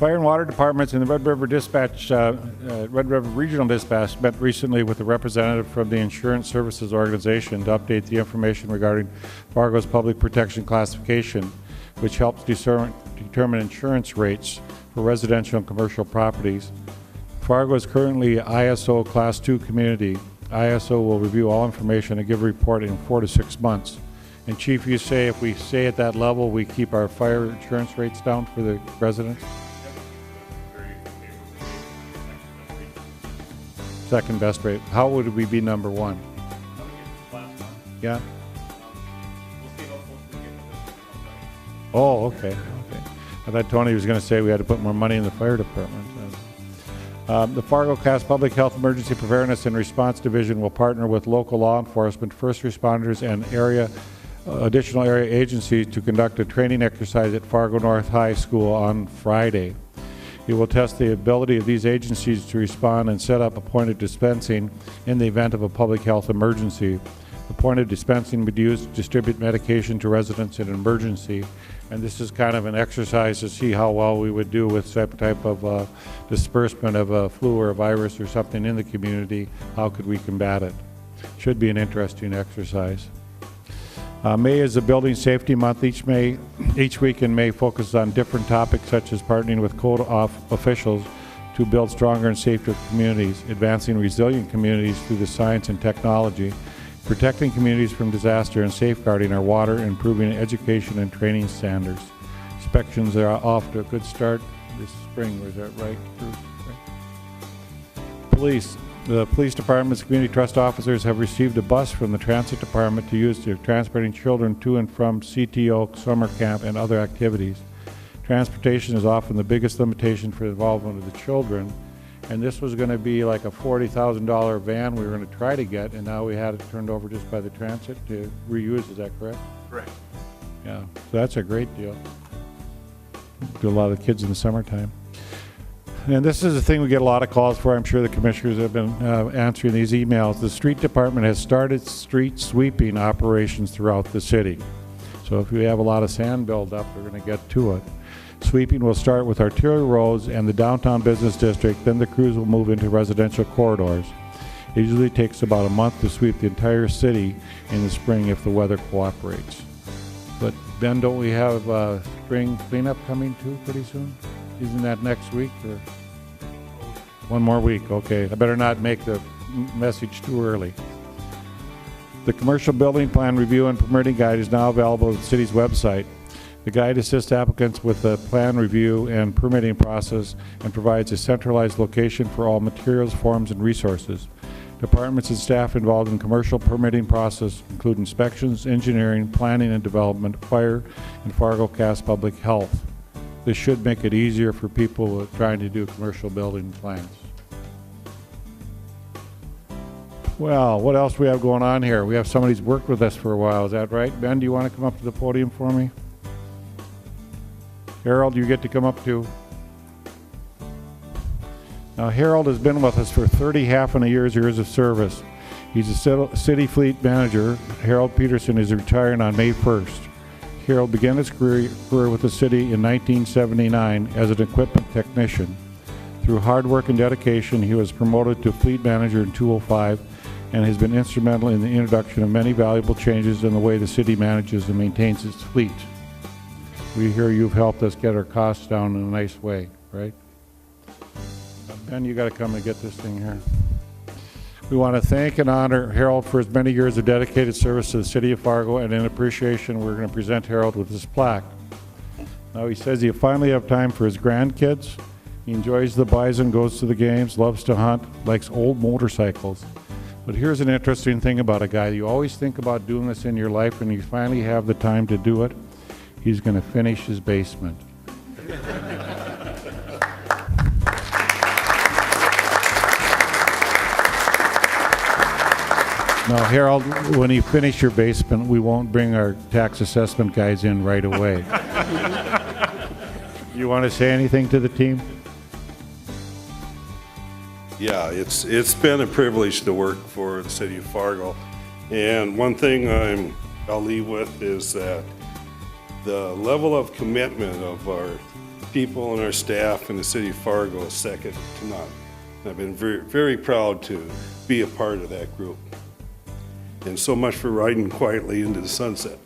Fire and Water Departments and the Red River Dispatch, Red River Regional Dispatch met recently with a representative from the Insurance Services Organization to update the information regarding Fargo's public protection classification, which helps determine insurance rates for residential and commercial properties. Fargo is currently ISO Class 2 community. ISO will review all information and give a report in 4 to 6 months. And Chief, you say if we stay at that level, we keep our fire insurance rates down for the residents? Second best rate. How would we be number one? Yeah. Oh, okay. I thought Tony was going to say we had to put more money in the fire department. The Fargo Cass Public Health Emergency Preparedness and Response Division will partner with local law enforcement, first responders, and additional area agencies to conduct a training exercise at Fargo North High School on Friday. It will test the ability of these agencies to respond and set up appointed dispensing in the event of a public health emergency. Appointed dispensing would be used to distribute medication to residents in an emergency, and this is kind of an exercise to see how well we would do with some type of disbursement of a flu or a virus or something in the community. How could we combat it? Should be an interesting exercise. May is the Building Safety Month. Each week in May focuses on different topics such as partnering with code officials to build stronger and safer communities, advancing resilient communities through the science and technology, protecting communities from disaster and safeguarding our water, improving education and training standards. Inspections are off to a good start this spring, was that right? Police. The police department's community trust officers have received a bus from the transit department to use to transporting children to and from CTO, summer camp, and other activities. Transportation is often the biggest limitation for the involvement of the children, and this was going to be like a $40,000 van we were going to try to get, and now we had it turned over just by the transit to reuse. Is that correct? Correct. Yeah, so that's a great deal. Do a lot of the kids in the summertime. And this is the thing we get a lot of calls for. I'm sure the commissioners have been answering these emails. The street department has started street sweeping operations throughout the city. So if we have a lot of sand buildup, we're going to get to it. Sweeping will start with arterial roads and the downtown business district, then the crews will move into residential corridors. It usually takes about a month to sweep the entire city in the spring if the weather cooperates. But Ben, don't we have spring cleanup coming too pretty soon? Isn't that next week or one more week? Okay, I better not make the message too early. The Commercial Building Plan Review and Permitting Guide is now available at the city's website. The guide assists applicants with the plan review and permitting process and provides a centralized location for all materials, forms, and resources. Departments and staff involved in commercial permitting process include inspections, engineering, planning and development, fire, and Fargo Cass Public Health. This should make it easier for people trying to do commercial building plans. Well, what else do we have going on here? We have somebody who's worked with us for a while, is that right? Ben, do you want to come up to the podium for me? Harold, you get to come up too. Now, Harold has been with us for 30 years of service. He's a city fleet manager. Harold Peterson is retiring on May 1st. Harold began his career with the city in 1979 as an equipment technician. Through hard work and dedication, he was promoted to fleet manager in 2005 and has been instrumental in the introduction of many valuable changes in the way the city manages and maintains its fleet. We hear you've helped us get our costs down in a nice way, right? Ben, you got to come and get this thing here. We want to thank and honor Harold for his many years of dedicated service to the city of Fargo, and in appreciation, we're going to present Harold with this plaque. Now, he says he'll finally have time for his grandkids. He enjoys the bison, goes to the games, loves to hunt, likes old motorcycles. But here's an interesting thing about a guy. You always think about doing this in your life, and you finally have the time to do it. He's going to finish his basement. Now, Harold, when you finish your basement, we won't bring our tax assessment guys in right away. You want to say anything to the team? Yeah, it's been a privilege to work for the city of Fargo. And one thing I'll leave with is that the level of commitment of our people and our staff in the city of Fargo is second to none. And I've been very, very proud to be a part of that group. And so much for riding quietly into the sunset.